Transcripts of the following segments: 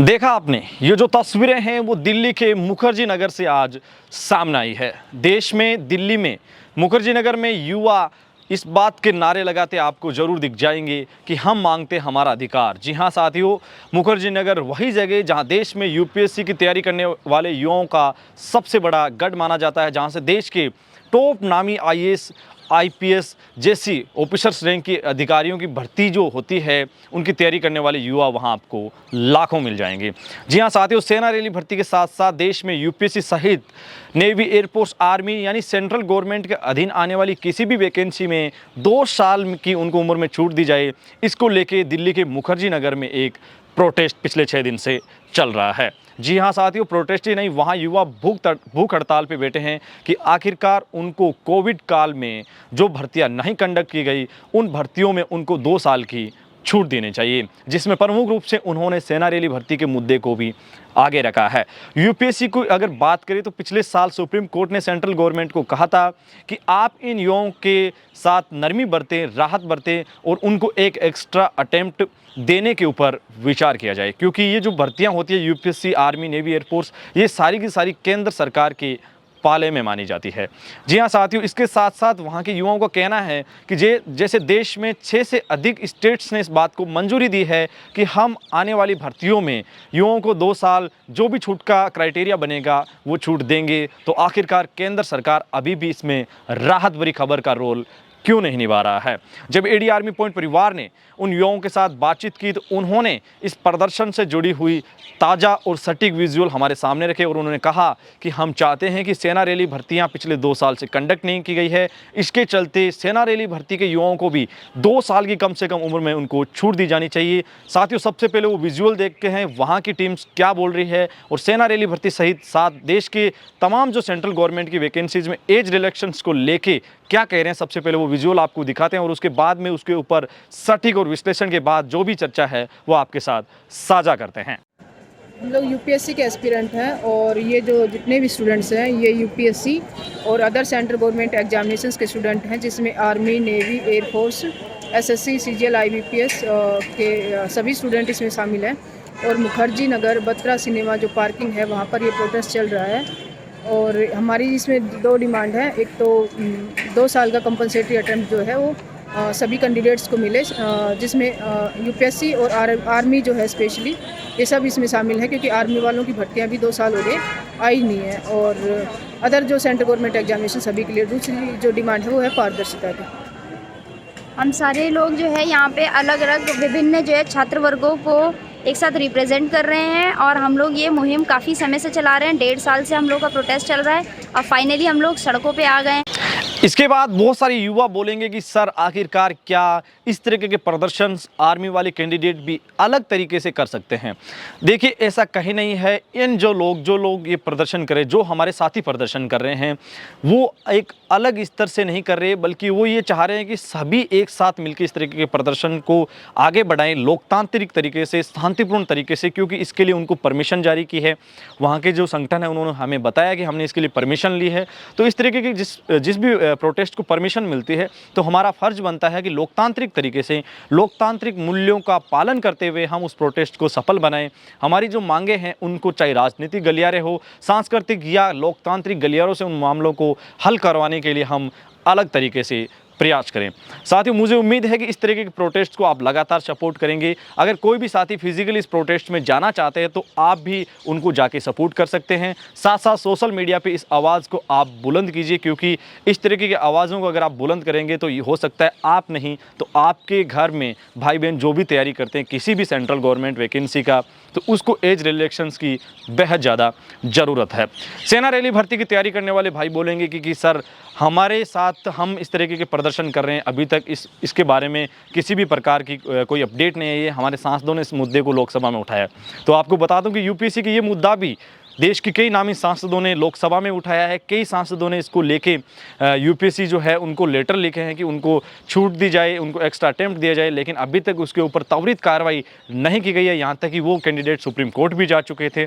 देखा आपने, ये जो तस्वीरें हैं वो दिल्ली के मुखर्जी नगर से आज सामने आई है। देश में, दिल्ली में, मुखर्जी नगर में युवा इस बात के नारे लगाते आपको ज़रूर दिख जाएंगे कि हम मांगते हमारा अधिकार। जी हाँ साथियों, मुखर्जी नगर वही जगह जहां देश में यूपीएससी की तैयारी करने वाले युवाओं का सबसे बड़ा गढ़ माना जाता है, जहां से देश के टॉप नामी आईएएस, आईपीएस जैसी ऑफिसर्स रैंक के अधिकारियों की भर्ती जो होती है, उनकी तैयारी करने वाले युवा वहां आपको लाखों मिल जाएंगे। जी हां साथियों, सेना रैली भर्ती के साथ साथ देश में यूपीएससी सहित नेवी, एयरफोर्स, आर्मी यानी सेंट्रल गवर्नमेंट के अधीन आने वाली किसी भी वैकेंसी में 2 साल की उनको उम्र में छूट दी जाए, इसको लेके दिल्ली के मुखर्जी नगर में एक प्रोटेस्ट पिछले 6 दिन से चल रहा है। जी हाँ साथियों, प्रोटेस्ट ही नहीं, वहाँ युवा भूख हड़ताल पे बैठे हैं कि आखिरकार उनको कोविड काल में जो भर्तियां नहीं कंडक्ट की गई, उन भर्तियों में उनको 2 साल की छूट देनी चाहिए, जिसमें प्रमुख रूप से उन्होंने सेना रैली भर्ती के मुद्दे को भी आगे रखा है। यूपीएससी को अगर बात करें तो पिछले साल सुप्रीम कोर्ट ने सेंट्रल गवर्नमेंट को कहा था कि आप इन युवाओं के साथ नरमी बरतें, राहत बरतें और उनको एक एक्स्ट्रा अटेम्प्ट देने के ऊपर विचार किया जाए, क्योंकि ये जो भर्तियां होती है यूपीएससी, आर्मी, नेवी, एयरफोर्स, ये सारी की सारी केंद्र सरकार के पाले में मानी जाती है। जी हाँ साथियों, इसके साथ साथ वहाँ के युवाओं का कहना है कि जैसे देश में 6 से अधिक स्टेट्स ने इस बात को मंजूरी दी है कि हम आने वाली भर्तियों में युवाओं को 2 साल जो भी छूट का क्राइटेरिया बनेगा वो छूट देंगे, तो आखिरकार केंद्र सरकार अभी भी इसमें राहत भरी खबर का रोल क्यों नहीं निभा रहा है। जब एडी आर्मी पॉइंट परिवार ने उन युवाओं के साथ बातचीत की तो उन्होंने इस प्रदर्शन से जुड़ी हुई ताज़ा और सटीक विजुअल हमारे सामने रखे और उन्होंने कहा कि हम चाहते हैं कि सेना रैली भर्तियां पिछले 2 साल से कंडक्ट नहीं की गई है, इसके चलते सेना रैली भर्ती के युवाओं को भी 2 साल की कम से कम उम्र में उनको छूट दी जानी चाहिए। साथियों, सबसे पहले वो विजुअल देखते हैं वहाँ की टीम्स क्या बोल रही है और सेना रैली भर्ती सहित साथ देश के तमाम जो सेंट्रल गवर्नमेंट की वैकेंसीज में एज रिलैक्सेशंस को लेके क्या कह रहे हैं। सबसे पहले वो विजुअल आपको दिखाते हैं और उसके बाद में उसके ऊपर सटीक और विश्लेषण के बाद जो भी चर्चा है वो आपके साथ साझा करते हैं। हम लोग यूपीएससी के एस्पिरेंट हैं और ये जो जितने भी स्टूडेंट्स हैं ये यूपीएससी और अदर सेंट्रल गवर्नमेंट एग्जामिनेशंस के स्टूडेंट हैं, जिसमें army, navy, air force, SSC, CGL, IBPS के सभी स्टूडेंट इसमें शामिल हैं। और मुखर्जी नगर बत्रा सिनेमा जो पार्किंग है वहाँ पर ये प्रोटेस्ट चल रहा है और हमारी इसमें 2 डिमांड है। एक तो 2 साल का कंपलसरी अटेम्प्ट जो है वो सभी कैंडिडेट्स को मिले, जिसमें यूपीएससी और आर्मी जो है स्पेशली ये सब इसमें शामिल है, क्योंकि आर्मी वालों की भर्तियां भी 2 साल हो गए आई नहीं है। और अदर जो सेंट्रल गवर्नमेंट एग्जामिनेशन सभी के लिए। दूसरी जो डिमांड है वो है पारदर्शिता की। हम सारे लोग जो है यहाँ पे अलग अलग विभिन्न जो है छात्र वर्गों को एक साथ रिप्रेजेंट कर रहे हैं और हम लोग ये मुहिम काफ़ी समय से चला रहे हैं। 1.5 साल से हम लोग का प्रोटेस्ट चल रहा है और फाइनली हम लोग सड़कों पे आ गए हैं। इसके बाद बहुत सारे युवा बोलेंगे कि सर आखिरकार क्या इस तरीके के प्रदर्शन आर्मी वाले कैंडिडेट भी अलग तरीके से कर सकते हैं। देखिए, ऐसा कहीं नहीं है। इन जो लोग ये प्रदर्शन करें, जो हमारे साथी प्रदर्शन कर रहे हैं, वो एक अलग स्तर से नहीं कर रहे, बल्कि वो ये चाह रहे हैं कि सभी एक साथ मिलकर इस तरीके के प्रदर्शन को आगे बढ़ाएं, लोकतांत्रिक तरीके से, शांतिपूर्ण तरीके से, क्योंकि इसके लिए उनको परमिशन जारी की है। वहाँ के जो संगठन है उन्होंने हमें बताया कि हमने इसके लिए परमिशन ली है। तो इस तरीके की जिस भी प्रोटेस्ट को परमिशन मिलती है तो हमारा फर्ज बनता है कि लोकतांत्रिक तरीके से, लोकतांत्रिक मूल्यों का पालन करते हुए हम उस प्रोटेस्ट को सफल बनाएं। हमारी जो मांगे हैं उनको, चाहे राजनीतिक गलियारे हो, सांस्कृतिक या लोकतांत्रिक गलियारों से, उन मामलों को हल करवाने के लिए हम अलग तरीके से प्रयास करें। साथियों, मुझे उम्मीद है कि इस तरीके के प्रोटेस्ट को आप लगातार सपोर्ट करेंगे। अगर कोई भी साथी फिजिकली इस प्रोटेस्ट में जाना चाहते हैं तो आप भी उनको जाके सपोर्ट कर सकते हैं। साथ साथ सोशल मीडिया पे इस आवाज़ को आप बुलंद कीजिए, क्योंकि इस तरीके की आवाज़ों को अगर आप बुलंद करेंगे तो ये हो सकता है आप नहीं तो आपके घर में भाई बहन जो भी तैयारी करते हैं किसी भी सेंट्रल गवर्नमेंट वैकेंसी का, तो उसको एज रिलैक्सेशंस की बेहद ज़्यादा ज़रूरत है। सेना रैली भर्ती की तैयारी करने वाले भाई बोलेंगे कि सर हमारे साथ हम इस तरीके के प्रदर्शन कर रहे हैं, अभी तक इसके बारे में किसी भी प्रकार की कोई अपडेट नहीं है। ये हमारे सांसदों ने इस मुद्दे को लोकसभा में उठाया। तो आपको बता दूं कि यूपीएससी की ये मुद्दा भी देश के कई नामी सांसदों ने लोकसभा में उठाया है। कई सांसदों ने इसको लेके यूपीएससी जो है उनको लेटर लिखे हैं कि उनको छूट दी जाए, उनको एक्स्ट्रा अटेम्प्ट दिया जाए, लेकिन अभी तक उसके ऊपर त्वरित कार्रवाई नहीं की गई है। यहाँ तक कि वो कैंडिडेट सुप्रीम कोर्ट भी जा चुके थे।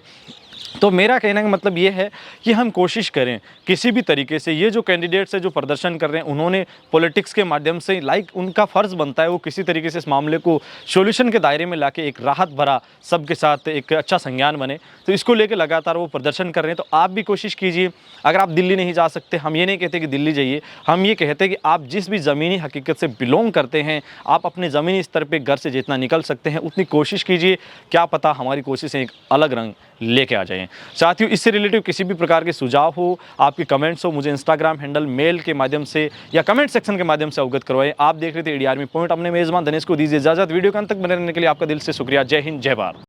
तो मेरा कहने का मतलब ये है कि हम कोशिश करें किसी भी तरीके से, ये जो कैंडिडेट्स है जो प्रदर्शन कर रहे हैं उन्होंने पॉलिटिक्स के माध्यम से उनका फ़र्ज़ बनता है वो किसी तरीके से इस मामले को सॉल्यूशन के दायरे में लाके एक राहत भरा सबके साथ एक अच्छा संज्ञान बने। तो इसको लेकर लगातार वो प्रदर्शन कर रहे हैं। तो आप भी कोशिश कीजिए। अगर आप दिल्ली नहीं जा सकते, हम ये नहीं कहते कि दिल्ली जाइए, हम ये कहते हैं कि आप जिस भी ज़मीनी हकीकत से बिलोंग करते हैं, आप अपने ज़मीनी स्तर पर घर से जितना निकल सकते हैं उतनी कोशिश कीजिए। क्या पता हमारी कोशिशें एक अलग रंग लेके आ जाएं। साथियों, इससे रिलेटिव किसी भी प्रकार के सुझाव हो, आपके कमेंट्स हो, मुझे इंस्टाग्राम हैंडल, मेल के माध्यम से या कमेंट सेक्शन के माध्यम से अवगत करवाएं। आप देख रहे थे इंडिया आर्मी पॉइंट। अपने मेज़बान दिनेश को दीजिए इजाज़त। वीडियो के अंत तक बने रहने के लिए आपका दिल से शुक्रिया। जय हिंद, जय भारत।